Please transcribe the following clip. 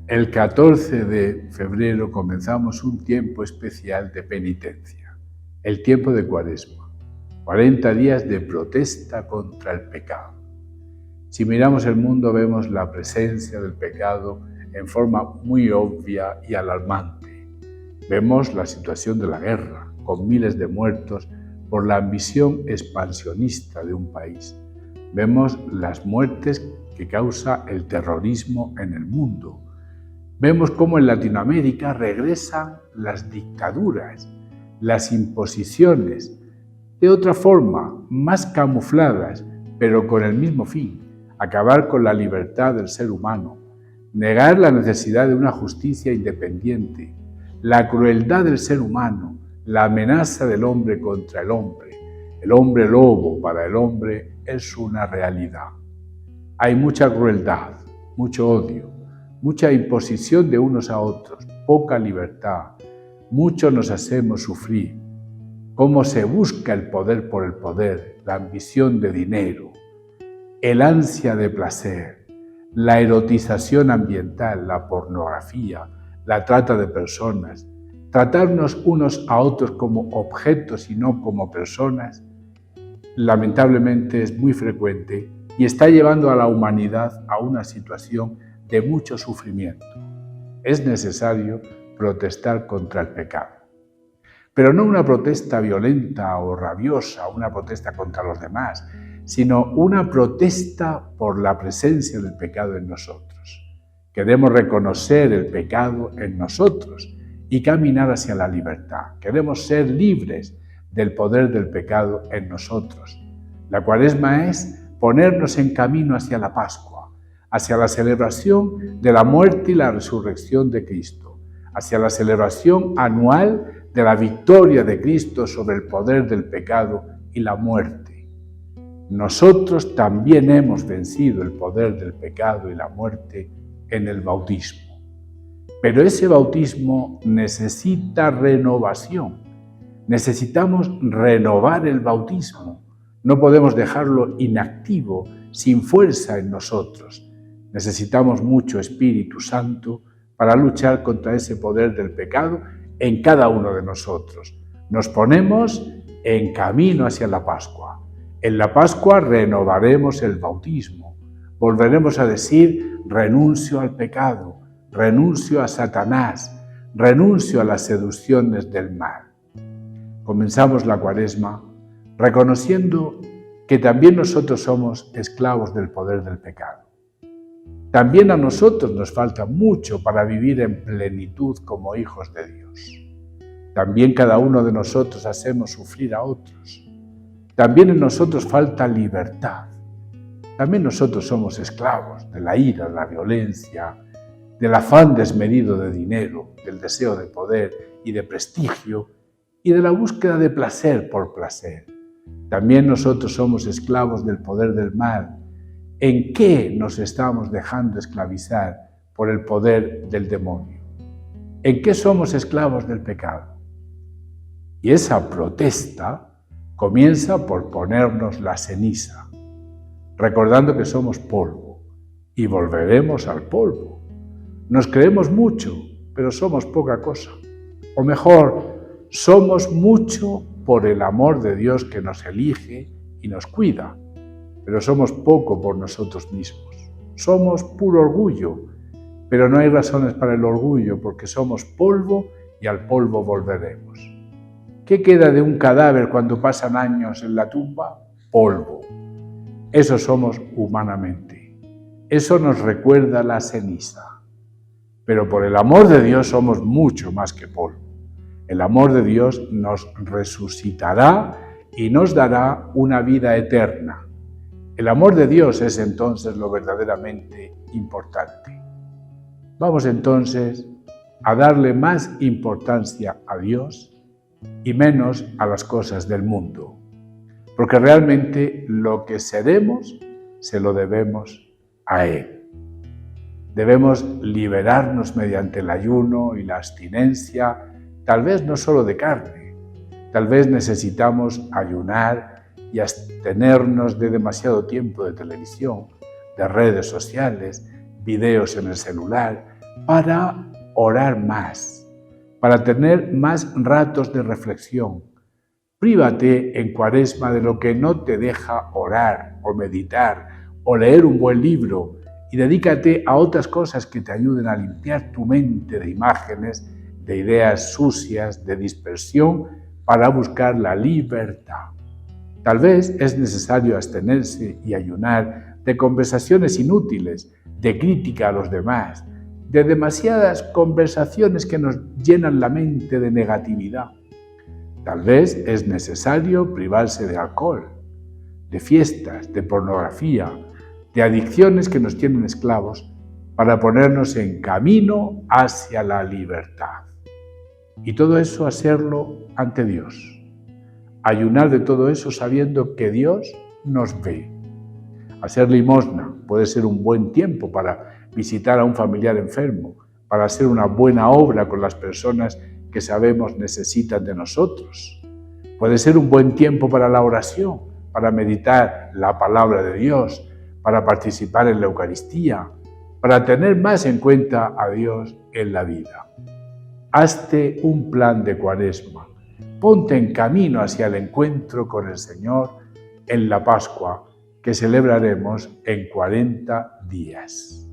El 14 de febrero comenzamos un tiempo especial de penitencia, el tiempo de Cuaresma, 40 días de protesta contra el pecado. Si miramos el mundo vemos la presencia del pecado en forma muy obvia y alarmante. Vemos la situación de la guerra, con miles de muertos por la ambición expansionista de un país. Vemos las muertes que causa el terrorismo en el mundo. Vemos cómo en Latinoamérica regresan las dictaduras, las imposiciones, de otra forma, más camufladas, pero con el mismo fin: acabar con la libertad del ser humano, negar la necesidad de una justicia independiente, la crueldad del ser humano, la amenaza del hombre contra el hombre lobo para el hombre es una realidad. Hay mucha crueldad, mucho odio, mucha imposición de unos a otros, poca libertad, mucho nos hacemos sufrir. Cómo se busca el poder por el poder, la ambición de dinero, el ansia de placer, la erotización ambiental, la pornografía, la trata de personas, tratarnos unos a otros como objetos y no como personas, lamentablemente es muy frecuente y está llevando a la humanidad a una situación de mucho sufrimiento. Es necesario protestar contra el pecado. Pero no una protesta violenta o rabiosa, una protesta contra los demás, sino una protesta por la presencia del pecado en nosotros. Queremos reconocer el pecado en nosotros y caminar hacia la libertad. Queremos ser libres del poder del pecado en nosotros. La Cuaresma es ponernos en camino hacia la Pascua, hacia la celebración de la muerte y la resurrección de Cristo, hacia la celebración anual de la victoria de Cristo sobre el poder del pecado y la muerte. Nosotros también hemos vencido el poder del pecado y la muerte en el bautismo. Pero ese bautismo necesita renovación. Necesitamos renovar el bautismo. No podemos dejarlo inactivo, sin fuerza en nosotros. Necesitamos mucho Espíritu Santo para luchar contra ese poder del pecado en cada uno de nosotros. Nos ponemos en camino hacia la Pascua. En la Pascua renovaremos el bautismo. Volveremos a decir: renuncio al pecado, renuncio a Satanás, renuncio a las seducciones del mal. Comenzamos la Cuaresma reconociendo que también nosotros somos esclavos del poder del pecado. También a nosotros nos falta mucho para vivir en plenitud como hijos de Dios. También cada uno de nosotros hacemos sufrir a otros. También en nosotros falta libertad. También nosotros somos esclavos de la ira, de la violencia, del afán desmedido de dinero, del deseo de poder y de prestigio y de la búsqueda de placer por placer. También nosotros somos esclavos del poder del mal. ¿En qué nos estamos dejando esclavizar por el poder del demonio? ¿En qué somos esclavos del pecado? Y esa protesta comienza por ponernos la ceniza, recordando que somos polvo y volveremos al polvo. Nos creemos mucho, pero somos poca cosa. O mejor, somos mucho por el amor de Dios que nos elige y nos cuida, pero somos poco por nosotros mismos. Somos puro orgullo, pero no hay razones para el orgullo porque somos polvo y al polvo volveremos. ¿Qué queda de un cadáver cuando pasan años en la tumba? Polvo. Eso somos humanamente. Eso nos recuerda la ceniza. Pero por el amor de Dios somos mucho más que polvo. El amor de Dios nos resucitará y nos dará una vida eterna. El amor de Dios es entonces lo verdaderamente importante. Vamos entonces a darle más importancia a Dios y menos a las cosas del mundo, porque realmente lo que seremos se lo debemos a Él. Debemos liberarnos mediante el ayuno y la abstinencia, tal vez no solo de carne, tal vez necesitamos ayunar y abstenernos de demasiado tiempo de televisión, de redes sociales, videos en el celular, para orar más, para tener más ratos de reflexión. Prívate en Cuaresma de lo que no te deja orar o meditar o leer un buen libro y dedícate a otras cosas que te ayuden a limpiar tu mente de imágenes, de ideas sucias, de dispersión, para buscar la libertad. Tal vez es necesario abstenerse y ayunar de conversaciones inútiles, de crítica a los demás, de demasiadas conversaciones que nos llenan la mente de negatividad. Tal vez es necesario privarse de alcohol, de fiestas, de pornografía, de adicciones que nos tienen esclavos para ponernos en camino hacia la libertad. Y todo eso hacerlo ante Dios. Ayunar de todo eso sabiendo que Dios nos ve. Hacer limosna puede ser un buen tiempo para visitar a un familiar enfermo, para hacer una buena obra con las personas que sabemos necesitan de nosotros. Puede ser un buen tiempo para la oración, para meditar la palabra de Dios, para participar en la Eucaristía, para tener más en cuenta a Dios en la vida. Hazte un plan de Cuaresma. Ponte en camino hacia el encuentro con el Señor en la Pascua, que celebraremos en 40 días.